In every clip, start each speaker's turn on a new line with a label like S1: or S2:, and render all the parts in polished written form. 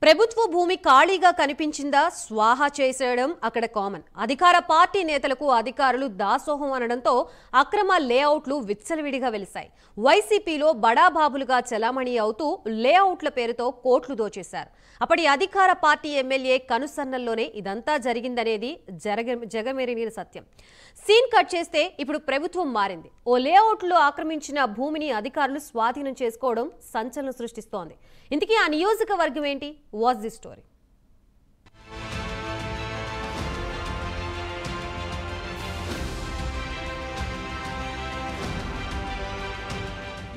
S1: ప్రభుత్వ భూమి ఖాళీగా కనిపించిందా స్వాహా చేసేయడం అక్కడ కామన్. అధికార పార్టీ నేతలకు అధికారులు దాసోహం అనడంతో అక్రమ లేఅవుట్లు విచ్చలవిడిగా వెలిశాయి. వైసీపీలో బడాబాబులుగా చలామణి అవుతూ లేఅవుట్ల పేరుతో కోట్లు దోచేశారు. అప్పటి అధికార పార్టీ ఎమ్మెల్యే కనుసన్నల్లోనే ఇదంతా జరిగిందనేది జగమెరిగిన సత్యం. సీన్ కట్ చేస్తే ఇప్పుడు ప్రభుత్వం మారింది. ఓ లేఅవుట్లో ఆక్రమించిన భూమిని అధికారులు స్వాధీనం చేసుకోవడం సంచలనం సృష్టిస్తోంది. ఇంతకీ ఆ నియోజకవర్గం ఏంటి? What's the story?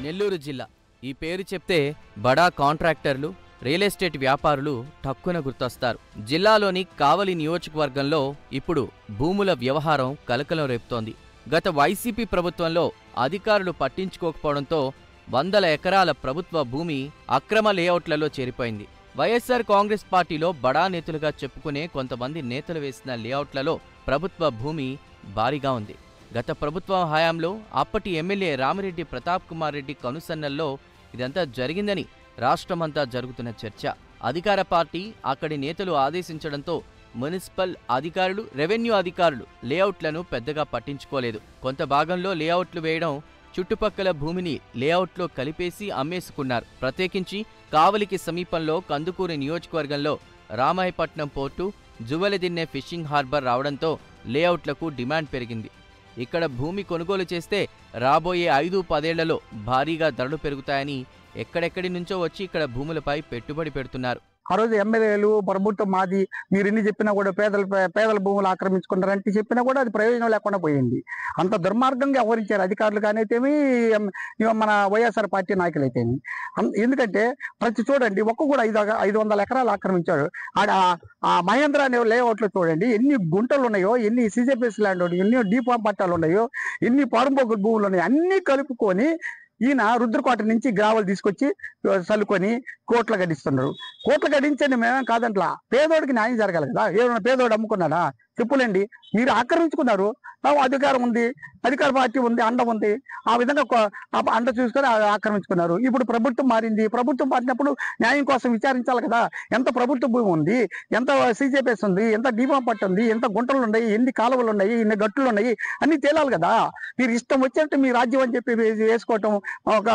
S2: నెల్లూరు జిల్లా. ఈ పేరు చెప్తే బడా కాంట్రాక్టర్లు, రియల్ ఎస్టేట్ వ్యాపారులు టక్కున గుర్తొస్తారు. జిల్లాలోని కావలి నియోజకవర్గంలో ఇప్పుడు భూముల వ్యవహారం కలకలం రేపుతోంది. గత వైసీపీ ప్రభుత్వంలో అధికారులు పట్టించుకోకపోవడంతో వందల ఎకరాల ప్రభుత్వ భూమి అక్రమ లేఅవుట్లలో చేరిపోయింది. వైఎస్ఆర్ కాంగ్రెస్ పార్టీలో బడా నేతలుగా చెప్పుకునే కొంతమంది నేతలు వేసిన లేఅవుట్లలో ప్రభుత్వ భూమి భారీగా ఉంది. గత ప్రభుత్వం హయాంలో అప్పటి ఎమ్మెల్యే రామిరెడ్డి ప్రతాప్ కుమార్ రెడ్డి కనుసన్నల్లో ఇదంతా జరిగిందని రాష్ట్రమంతా జరుగుతున్న చర్చ. అధికార పార్టీ అక్కడి నేతలు ఆదేశించడంతో మున్సిపల్ అధికారులు, రెవెన్యూ అధికారులు లేఅవుట్లను పెద్దగా పట్టించుకోలేదు. కొంత భాగంలో లేఅవుట్లు వేయడం, చుట్టుపక్కల భూమిని లేఅవుట్లో కలిపేసి అమ్మేసుకున్నారు. ప్రత్యేకించి కావలికి సమీపంలో కందుకూరు నియోజకవర్గంలో రామాయపట్నం పోర్టు, జువెలదిన్నె ఫిషింగ్ హార్బర్ రావడంతో లేఅవుట్లకు డిమాండ్ పెరిగింది. ఇక్కడ భూమి కొనుగోలు చేస్తే రాబోయే 5-10 ఏళ్లలో భారీగా ధరలు పెరుగుతాయని ఎక్కడెక్కడి నుంచో వచ్చి ఇక్కడ భూములపై పెట్టుబడి పెడుతున్నారు.
S3: ఆ రోజు ఎమ్మెల్యేలు ప్రభుత్వం మాది, మీరు ఎన్ని చెప్పినా కూడా పేదల భూములు ఆక్రమించుకున్నారంటే చెప్పినా కూడా అది ప్రయోజనం లేకుండా పోయింది. అంత దుర్మార్గంగా వ్యవహరించారు అధికారులు కానైతేమి, మన వైఎస్ఆర్ పార్టీ నాయకులు అయితేమి. ఎందుకంటే ప్రతి చూడండి ఒక్క కూడా 500 ఎకరాలు ఆక్రమించారు. ఆ మహేంద్ర అనే లేఅవుట్లో చూడండి ఎన్ని గుంటలు ఉన్నాయో, ఎన్ని సిజెపిఎస్ ల్యాండ్ ఉన్నాయో, ఎన్ని డీపాం పట్టాలు ఉన్నాయో, ఎన్ని పారంపోకుల భూములు ఉన్నాయో అన్ని కలుపుకొని ఈయన రుద్రకోట నుంచి గ్రావెల్ తీసుకొచ్చి చల్లుకొని కోట్ల గడిస్తున్నారు. కోట్ల గడించండి, మేమేం కాదంట్లా. పేదోడికి న్యాయం జరగాలి కదా. ఏమైనా పేదోడు అమ్ముకున్నాడా? చెప్పులేండి. మీరు ఆక్రమించుకున్నారు, అధికారం ఉంది, అధికార పార్టీ ఉంది, అండ ఉంది, ఆ విధంగా అండ చూసుకొని ఆక్రమించుకున్నారు. ఇప్పుడు ప్రభుత్వం మారింది. ప్రభుత్వం మారినప్పుడు న్యాయం కోసం విచారించాలి కదా. ఎంత ప్రభుత్వ భూమి ఉంది, ఎంత సిజేపీఎస్ ఉంది, ఎంత డీపా పట్టు ఉంది, ఎంత గుంటలు ఉన్నాయి, ఎన్ని కాలువలు ఉన్నాయి, ఎన్ని గట్టులు ఉన్నాయి, అన్ని తేలాలి కదా. మీరు ఇష్టం వచ్చినట్టు మీ రాజ్యం అని చెప్పి వేసుకోవటం,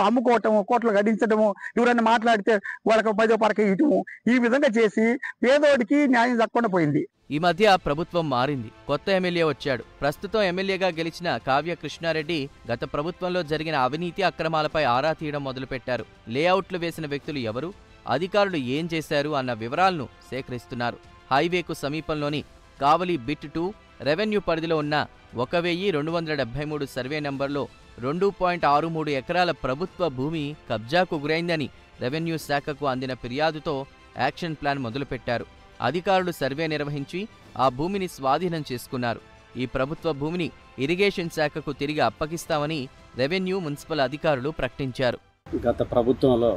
S3: అమ్ముకోవటం, కోట్లు గడించడము, ఎవరైనా మాట్లాడితే వాళ్ళకి 10 పరక ఇవ్వటము, ఈ విధంగా చేసి పేదోడికి న్యాయం దక్కకుండా పోయింది.
S2: ఈ మధ్య ప్రభుత్వం మారింది. కొత్త ఎమ్మెల్యే వచ్చాడు. ప్రస్తుతం ఎమ్మెల్యేగా గెలిచిన కావ్య కృష్ణారెడ్డి గత ప్రభుత్వంలో జరిగిన అవినీతి అక్రమాలపై ఆరా తీయడం మొదలుపెట్టారు. లేఅవుట్లు వేసిన వ్యక్తులు ఎవరు, అధికారులు ఏం చేశారు అన్న వివరాలను సేకరిస్తున్నారు. హైవేకు సమీపంలోని కావలి బిట్ 2 రెవెన్యూ పరిధిలో ఉన్న 1273 సర్వే నంబర్లో 2.63 ఎకరాల ప్రభుత్వ భూమి కబ్జాకు గురైందని రెవెన్యూ శాఖకు అందిన ఫిర్యాదుతో యాక్షన్ ప్లాన్ మొదలుపెట్టారు. అధికారులు సర్వే నిర్వహించి ఆ భూమిని స్వాధీనం చేసుకున్నారు. ఈ ప్రభుత్వ భూమిని ఇరిగేషన్ శాఖకు తిరిగి అప్పగిస్తామని రెవెన్యూ, మున్సిపల్ అధికారులు ప్రకటించారు.
S4: గత ప్రభుత్వంలో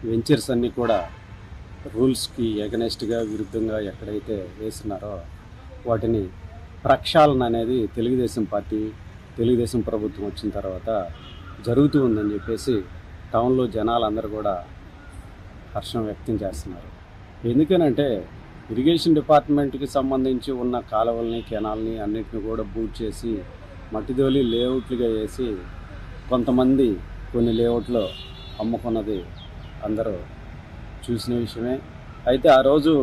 S4: వెంచర్స్ అన్నీ కూడా రూల్స్కి ఎగనెస్ట్గా, విరుద్ధంగా ఎక్కడైతే వేస్తున్నారో వాటిని ప్రక్షాళన అనేది తెలుగుదేశం ప్రభుత్వం వచ్చిన తర్వాత జరుగుతూ ఉందని చెప్పేసి టౌన్లో జనాలందరూ కూడా హర్షం వ్యక్తం చేస్తున్నారు. ఎందుకనంటే ఇరిగేషన్ డిపార్ట్మెంట్కి సంబంధించి ఉన్న కాలువల్ని, కెనాల్ని అన్నిటిని కూడా బూట్ చేసి మట్టిదోలి లేఅవుట్లుగా వేసి కొంతమంది కొన్ని లేఅవుట్లో అమ్ముకున్నది అందరూ చూసిన విషయమే. అయితే ఆ రోజు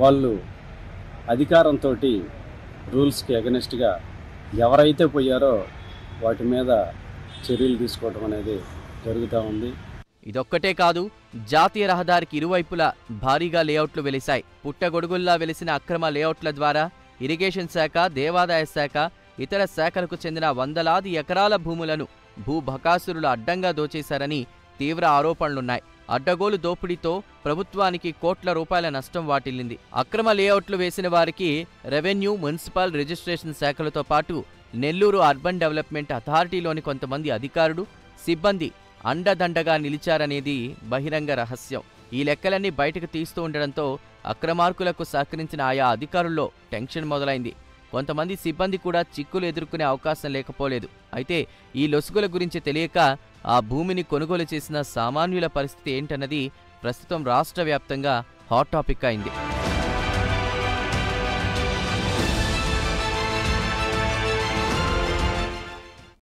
S4: వాళ్ళు అధికారంతో రూల్స్కి అగెనెస్ట్గా ఎవరైతే పోయారో వాటి మీద చర్యలు తీసుకోవడం అనేది జరుగుతూ ఉంది.
S2: ఇదొక్కటే కాదు, జాతీయ రహదారికి ఇరువైపులా భారీగా లేఅవుట్లు వెలిశాయి. పుట్టగొడుగుల్లా వెలిసిన అక్రమ లేఅవుట్ల ద్వారా ఇరిగేషన్ శాఖ, దేవాదాయ శాఖ, ఇతర శాఖలకు చెందిన వందలాది ఎకరాల భూములను భూబకాసురులు అడ్డంగా దోచేశారని తీవ్ర ఆరోపణలున్నాయి. అడ్డగోలు దోపిడీతో ప్రభుత్వానికి కోట్ల రూపాయల నష్టం వాటిల్లింది. అక్రమ లేఅవుట్లు వేసిన వారికి రెవెన్యూ, మున్సిపల్, రిజిస్ట్రేషన్ శాఖలతో పాటు నెల్లూరు అర్బన్ డెవలప్మెంట్ అథారిటీలోని కొంతమంది అధికారులు, సిబ్బంది అండదండగా నిలిచారనేది బహిరంగ రహస్యం. ఈ లెక్కలన్నీ బయటకు తీస్తూ ఉండడంతో అక్రమార్కులకు సహకరించిన ఆయా అధికారుల్లో టెన్షన్ మొదలైంది. కొంతమంది సిబ్బంది కూడా చిక్కులు ఎదుర్కొనే అవకాశం లేకపోలేదు. అయితే ఈ లొసుగుల గురించి తెలియక ఆ భూమిని కొనుగోలు చేసిన సామాన్యుల పరిస్థితి ఏంటన్నది ప్రస్తుతం రాష్ట్ర వ్యాప్తంగా హాట్ టాపిక్ అయింది.